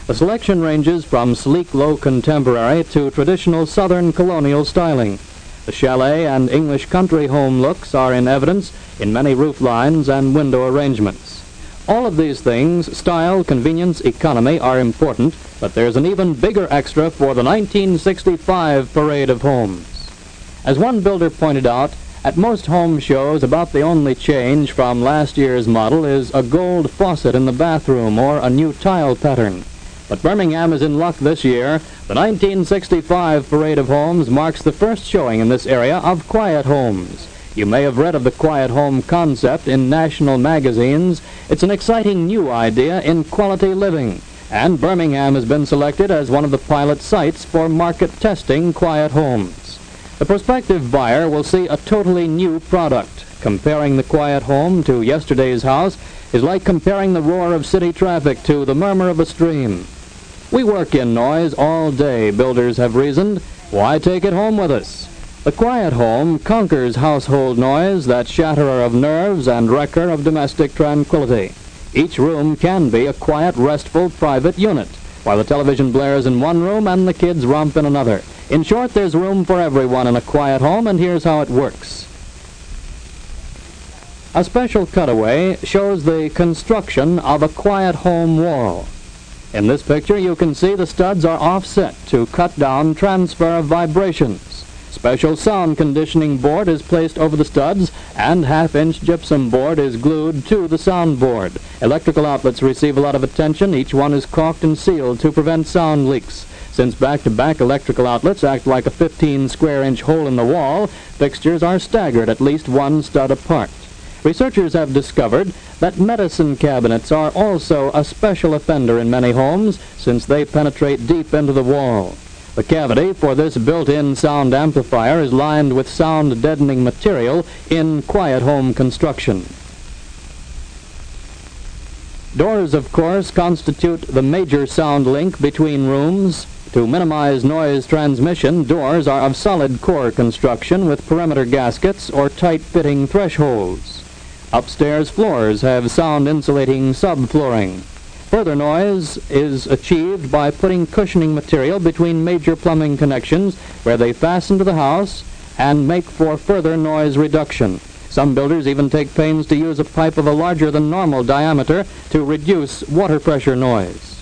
The selection ranges from sleek low contemporary to traditional southern colonial styling. The chalet and English country home looks are in evidence in many roof lines and window arrangements. All of these things, style, convenience, economy, are important, but there's an even bigger extra for the 1965 parade of homes. As one builder pointed out, at most home shows, about the only change from last year's model is a gold faucet in the bathroom or a new tile pattern. But Birmingham is in luck this year. The 1965 Parade of Homes marks the first showing in this area of quiet homes. You may have read of the quiet home concept in national magazines. It's an exciting new idea in quality living, and Birmingham has been selected as one of the pilot sites for market testing quiet homes. The prospective buyer will see a totally new product. Comparing the quiet home to yesterday's house is like comparing the roar of city traffic to the murmur of a stream. We work in noise all day, builders have reasoned. Why take it home with us? The quiet home conquers household noise, that shatterer of nerves and wrecker of domestic tranquility. Each room can be a quiet, restful, private unit, while the television blares in one room and the kids romp in another. In short, there's room for everyone in a quiet home, and here's how it works. A special cutaway shows the construction of a quiet home wall. In this picture, you can see the studs are offset to cut down transfer of vibrations. Special sound conditioning board is placed over the studs, and half-inch gypsum board is glued to the sound board. Electrical outlets receive a lot of attention. Each one is caulked and sealed to prevent sound leaks. Since back-to-back electrical outlets act like a 15-square-inch hole in the wall, fixtures are staggered at least one stud apart. Researchers have discovered that medicine cabinets are also a special offender in many homes, since they penetrate deep into the wall. The cavity for this built-in sound amplifier is lined with sound-deadening material in quiet home construction. Doors, of course, constitute the major sound link between rooms. To minimize noise transmission, doors are of solid core construction with perimeter gaskets or tight-fitting thresholds. Upstairs floors have sound-insulating subflooring. Further noise is achieved by putting cushioning material between major plumbing connections where they fasten to the house and make for further noise reduction. Some builders even take pains to use a pipe of a larger than normal diameter to reduce water pressure noise.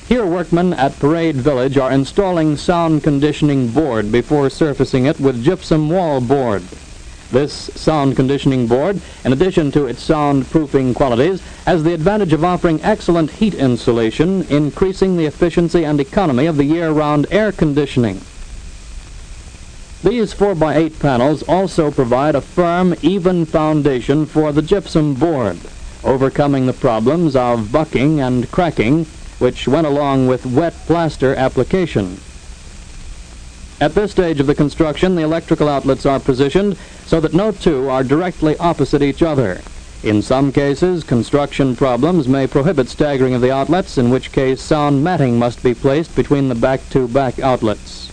Here, workmen at Parade Village are installing sound conditioning board before surfacing it with gypsum wall board. This sound conditioning board, in addition to its soundproofing qualities, has the advantage of offering excellent heat insulation, increasing the efficiency and economy of the year-round air conditioning. These 4x8 panels also provide a firm, even foundation for the gypsum board, overcoming the problems of bucking and cracking, which went along with wet plaster application. At this stage of the construction, the electrical outlets are positioned so that no two are directly opposite each other. In some cases, construction problems may prohibit staggering of the outlets, in which case sound matting must be placed between the back-to-back outlets.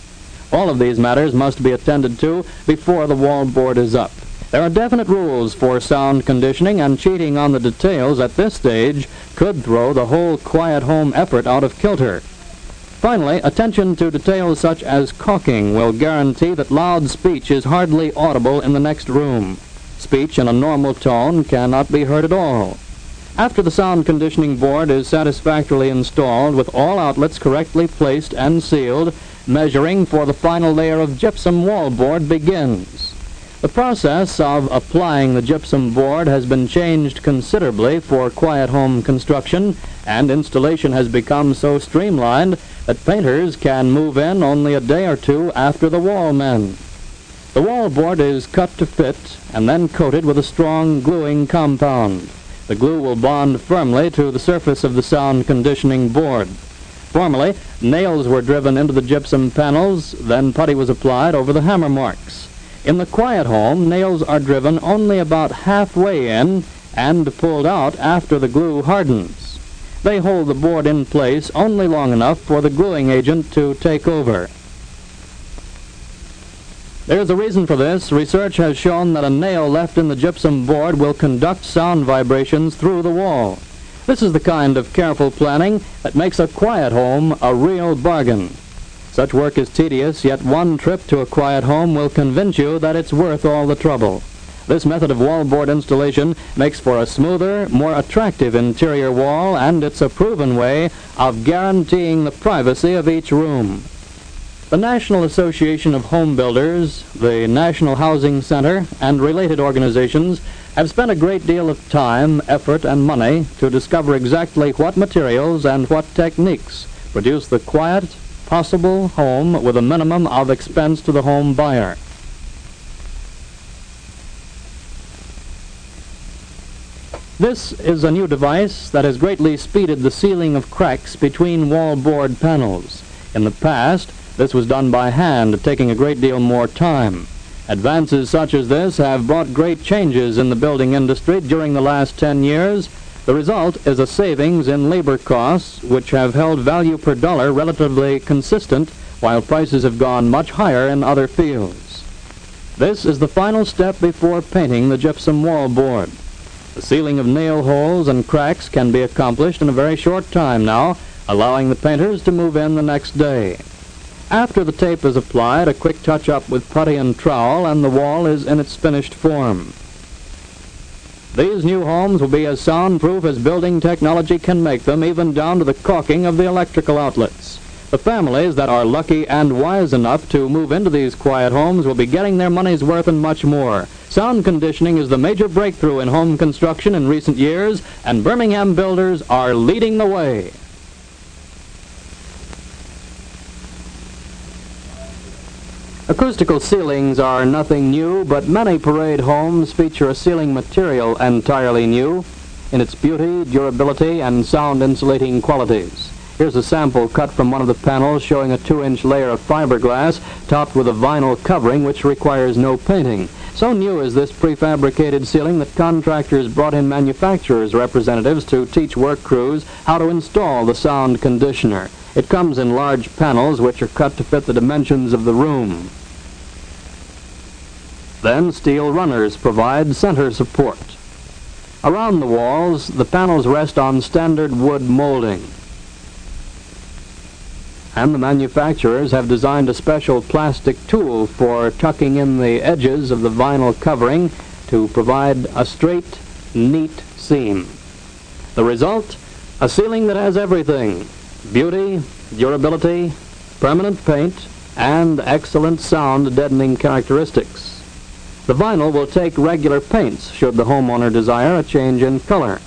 All of these matters must be attended to before the wall board is up. There are definite rules for sound conditioning, and cheating on the details at this stage could throw the whole quiet home effort out of kilter. Finally, attention to details such as caulking will guarantee that loud speech is hardly audible in the next room. Speech in a normal tone cannot be heard at all. After the sound conditioning board is satisfactorily installed with all outlets correctly placed and sealed, measuring for the final layer of gypsum wall board begins. The process of applying the gypsum board has been changed considerably for quiet home construction, and installation has become so streamlined that painters can move in only a day or two after the wall men. The wall board is cut to fit and then coated with a strong gluing compound. The glue will bond firmly to the surface of the sound conditioning board. Formerly, nails were driven into the gypsum panels, then putty was applied over the hammer marks. In the quiet home, nails are driven only about halfway in and pulled out after the glue hardens. They hold the board in place only long enough for the gluing agent to take over. There's a reason for this. Research has shown that a nail left in the gypsum board will conduct sound vibrations through the wall. This is the kind of careful planning that makes a quiet home a real bargain. Such work is tedious, yet one trip to a quiet home will convince you that it's worth all the trouble. This method of wallboard installation makes for a smoother, more attractive interior wall, and it's a proven way of guaranteeing the privacy of each room. The National Association of Home Builders, the National Housing Center, and related organizations have spent a great deal of time, effort, and money to discover exactly what materials and what techniques produce the quiet, possible home with a minimum of expense to the home buyer. This is a new device that has greatly speeded the sealing of cracks between wallboard panels. In the past, this was done by hand, taking a great deal more time. Advances such as this have brought great changes in the building industry during the last 10 years. The result is a savings in labor costs, which have held value per dollar relatively consistent, while prices have gone much higher in other fields. This is the final step before painting the gypsum wallboard. The sealing of nail holes and cracks can be accomplished in a very short time now, allowing the painters to move in the next day. After the tape is applied, a quick touch-up with putty and trowel, and the wall is in its finished form. These new homes will be as soundproof as building technology can make them, even down to the caulking of the electrical outlets. The families that are lucky and wise enough to move into these quiet homes will be getting their money's worth and much more. Sound conditioning is the major breakthrough in home construction in recent years, and Birmingham builders are leading the way. Acoustical ceilings are nothing new, but many parade homes feature a ceiling material entirely new in its beauty, durability, and sound insulating qualities. Here's a sample cut from one of the panels showing a 2-inch layer of fiberglass topped with a vinyl covering which requires no painting. So new is this prefabricated ceiling that contractors brought in manufacturers' representatives to teach work crews how to install the sound conditioner. It comes in large panels which are cut to fit the dimensions of the room. Then steel runners provide center support. Around the walls, the panels rest on standard wood molding. And the manufacturers have designed a special plastic tool for tucking in the edges of the vinyl covering to provide a straight, neat seam. The result? A ceiling that has everything: beauty, durability, permanent paint, and excellent sound deadening characteristics. The vinyl will take regular paints should the homeowner desire a change in color.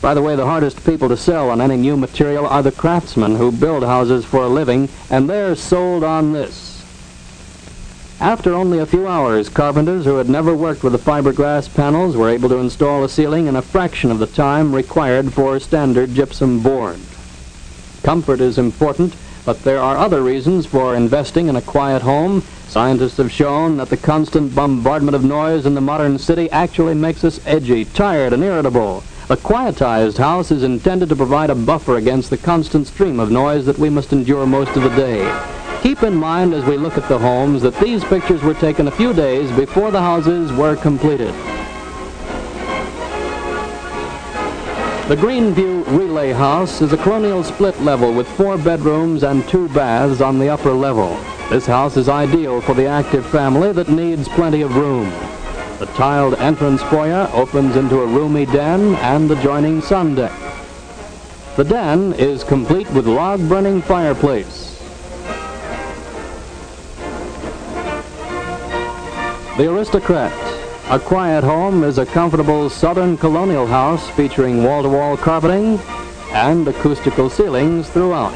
By the way, the hardest people to sell on any new material are the craftsmen who build houses for a living, and they're sold on this. After only a few hours, carpenters who had never worked with the fiberglass panels were able to install a ceiling in a fraction of the time required for standard gypsum board. Comfort is important, but there are other reasons for investing in a quiet home. Scientists have shown that the constant bombardment of noise in the modern city actually makes us edgy, tired, and irritable. A quietized house is intended to provide a buffer against the constant stream of noise that we must endure most of the day. Keep in mind as we look at the homes that these pictures were taken a few days before the houses were completed. The Greenview Relay House is a colonial split level with 4 bedrooms and 2 baths on the upper level. This house is ideal for the active family that needs plenty of room. The tiled entrance foyer opens into a roomy den and adjoining sun deck. The den is complete with log-burning fireplace. The Aristocrat. A quiet home is a comfortable southern colonial house featuring wall-to-wall carpeting and acoustical ceilings throughout.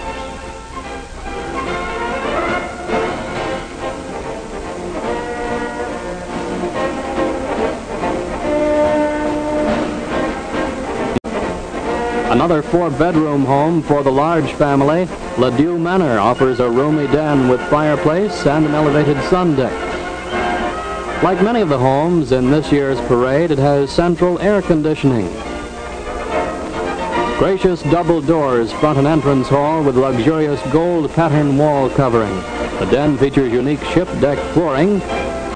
Another 4-bedroom home for the large family, Ladue Manor offers a roomy den with fireplace and an elevated sun deck. Like many of the homes in this year's parade, it has central air conditioning. Gracious double doors front an entrance hall with luxurious gold pattern wall covering. The den features unique ship deck flooring